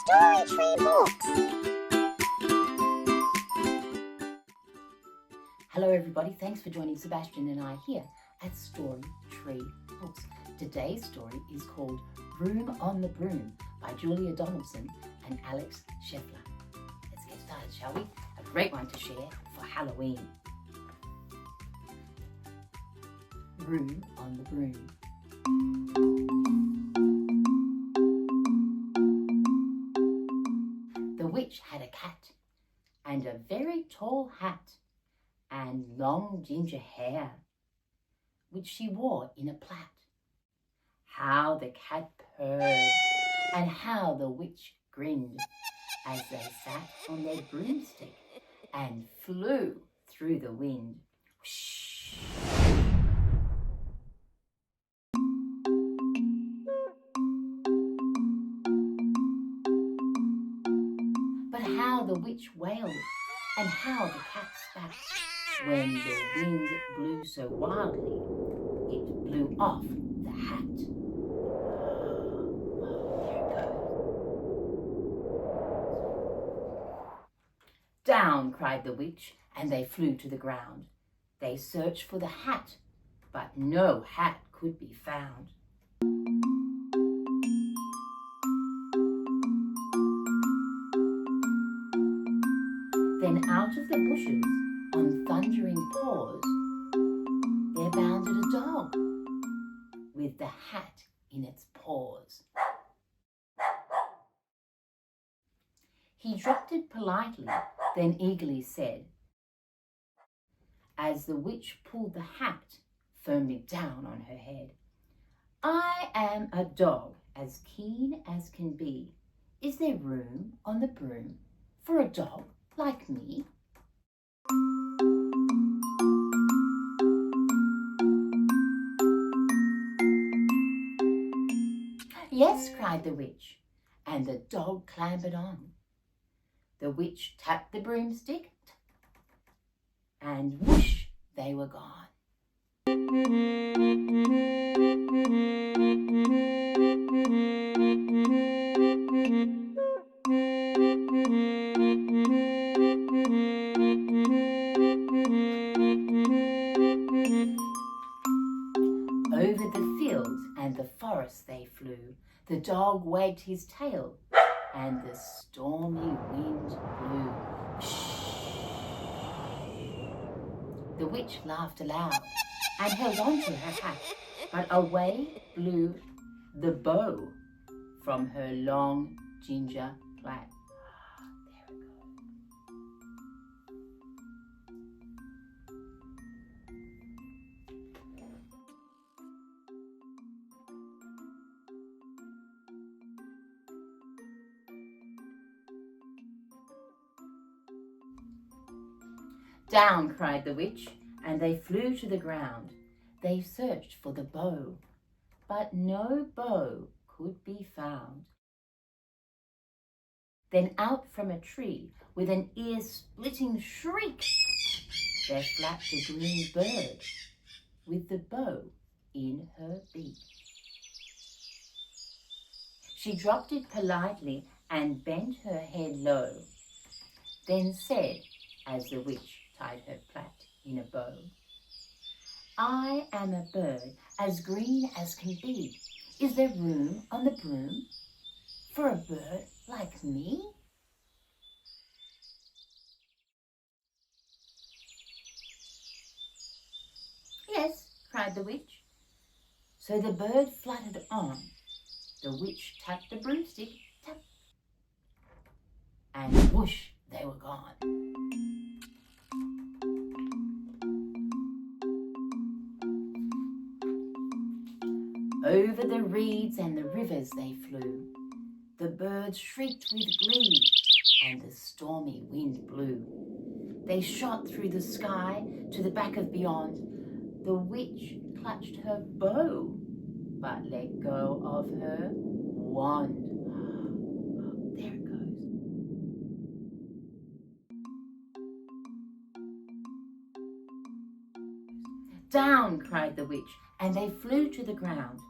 Story Tree Books. Hello everybody, thanks for joining Sebastian and I here at Story Tree Books. Today's story is called Broom on the Broom by Julia Donaldson and Alex Scheffler. Let's get started, shall we? A great one to share for Halloween. Broom on the Broom. The witch had a cat and a very tall hat and long ginger hair, which she wore in a plait. How the cat purred and how the witch grinned as they sat on their broomstick and flew through the wind. Whoosh. But how the witch wailed and how the cat spat when the wind blew so wildly it blew off the hat. There it goes. Down, cried the witch, and they flew to the ground. They searched for the hat, but no hat could be found. Then out of the bushes, on thundering paws, there bounded a dog with the hat in its paws. He dropped it politely, then eagerly said, as the witch pulled the hat firmly down on her head, I am a dog as keen as can be. Is there room on the broom for a dog like me? Yes, cried the witch, and the dog clambered on. The witch tapped the broomstick, and whoosh, they were gone. Over the fields and the forest they flew. The dog wagged his tail, and the stormy wind blew. The witch laughed aloud and held on to her hat, but away blew the bow from her long ginger plait. There it goes. Down, cried the witch, and they flew to the ground. They searched for the bow, but no bow could be found. Then out from a tree, with an ear-splitting shriek, there flapped a green bird, with the bow in her beak. She dropped it politely and bent her head low, then said, as the witch tied her plait in a bow, I am a bird as green as can be. Is there room on the broom for a bird like me? Yes, cried the witch. So the bird fluttered on. The witch tapped the broomstick, tap, and whoosh, they were gone. Over the reeds and the rivers they flew. The birds shrieked with glee, and the stormy wind blew. They shot through the sky to the back of beyond. The witch clutched her bow, but let go of her wand. There it goes. Down, cried the witch, and they flew to the ground.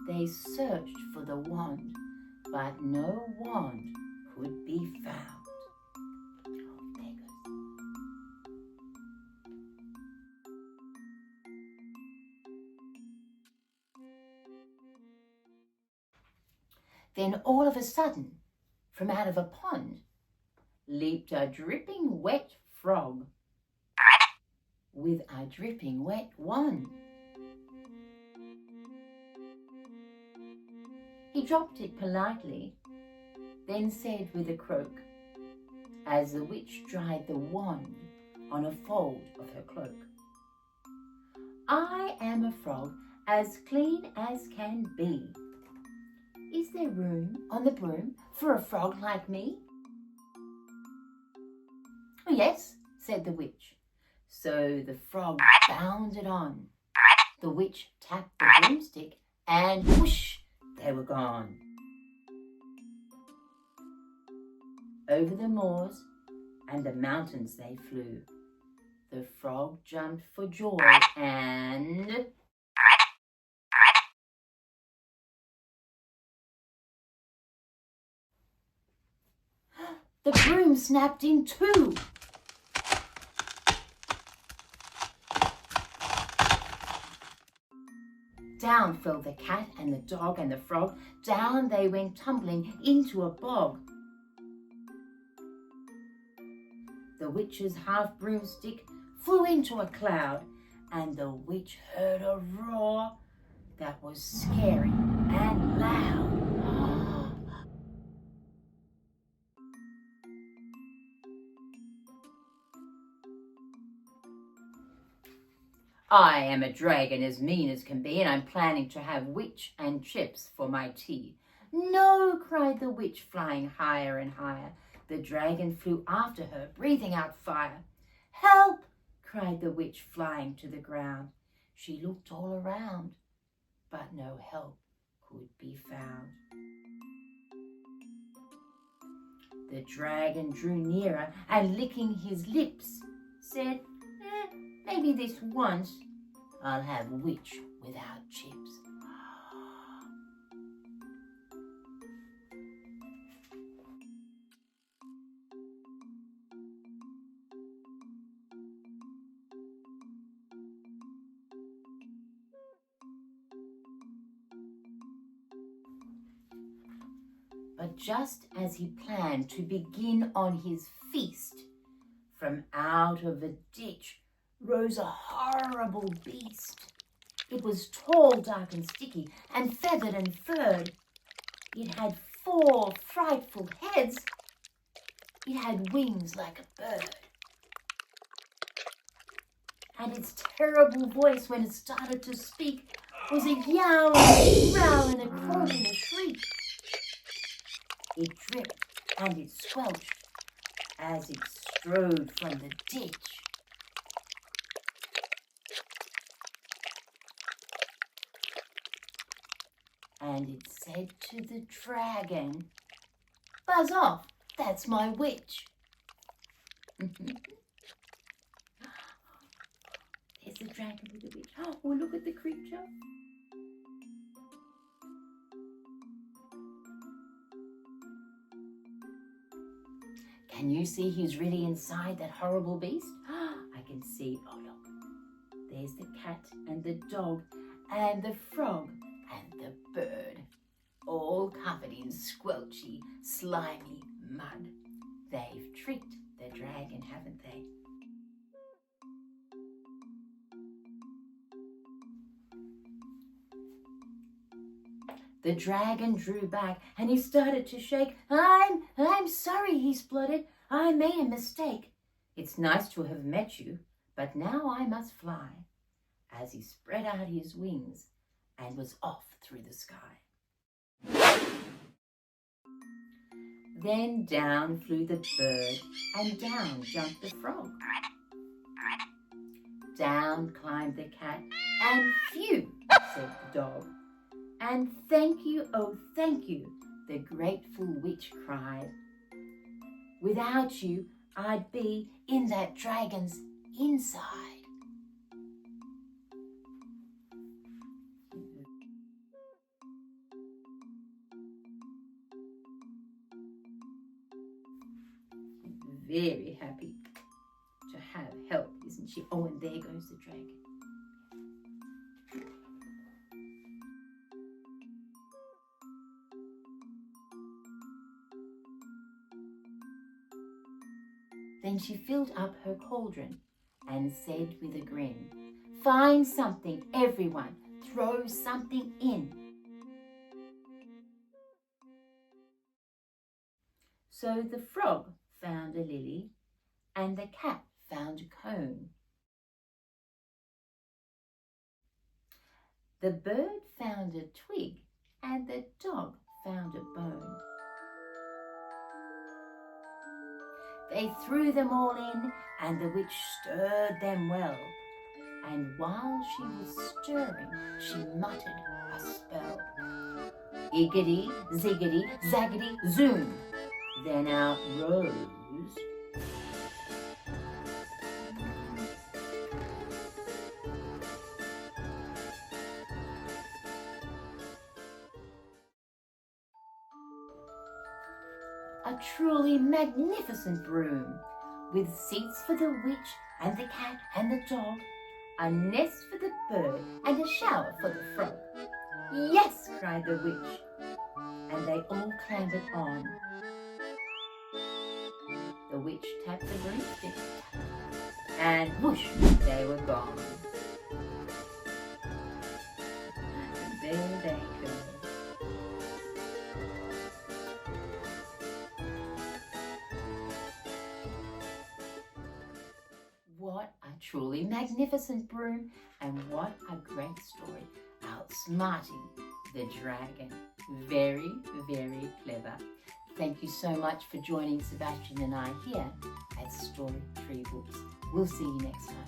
They searched for the wand, but no wand could be found. Oh, there goes. Then all of a sudden, from out of a pond, leaped a dripping wet frog with a dripping wet wand. He dropped it politely, then said with a croak, as the witch dried the wand on a fold of her cloak, "I am a frog as clean as can be. Is there room on the broom for a frog like me?" "Oh, yes," said the witch. So the frog bounded on. The witch tapped the broomstick and whoosh, they were gone. Over the moors and the mountains they flew. The frog jumped for joy and... the broom snapped in two. Down fell the cat and the dog and the frog. Down they went tumbling into a bog. The witch's half broomstick flew into a cloud, and the witch heard a roar that was scary and loud. "I am a dragon as mean as can be, and I'm planning to have witch and chips for my tea." "No," cried the witch, flying higher and higher. The dragon flew after her, breathing out fire. "Help!" cried the witch, flying to the ground. She looked all around, but no help could be found. The dragon drew nearer and, licking his lips, said, "Maybe this once I'll have witch without chips." But just as he planned to begin on his feast, from out of a ditch rose a horrible beast. It was tall, dark and sticky, and feathered and furred. It had 4 frightful heads. It had wings like a bird. And its terrible voice, when it started to speak, was a yowl and a growl and a croak and a shriek. It dripped and it squelched as it strode from the ditch. And it said to the dragon, "Buzz off, that's my witch." There's the dragon with the witch. Oh, look at the creature. Can you see who's really inside that horrible beast? I can see, oh look, there's the cat and the dog and the frog and the bird, all covered in squelchy, slimy mud. They've tricked the dragon, haven't they? The dragon drew back and he started to shake. I'm sorry," he spluttered. "I made a mistake. It's nice to have met you, but now I must fly," as he spread out his wings and was off through the sky. Then down flew the bird and down jumped the frog. Down climbed the cat and phew, said the dog. And thank you, oh thank you, the grateful witch cried. Without you, I'd be in that dragon's inside. very happy to have help, isn't she? Oh, and there goes the dragon. Then she filled up her cauldron and said with a grin, "Find something, everyone, throw something in." So the frog found a lily and the cat found a cone. The bird found a twig and the dog found a bone. They threw them all in and the witch stirred them well. And while she was stirring, she muttered a spell. Iggity, ziggity, zaggity, zoom. Then out rose a truly magnificent broom, with seats for the witch and the cat and the dog, a nest for the bird and a shower for the frog. "Yes," cried the witch, and they all clambered on. The witch tapped the broomstick, and whoosh, they were gone. And there they go. What a truly magnificent broom, and what a great story, outsmarting the dragon. Very, very clever. Thank you so much for joining Sebastian and I here at Story Tree Books. We'll see you next time.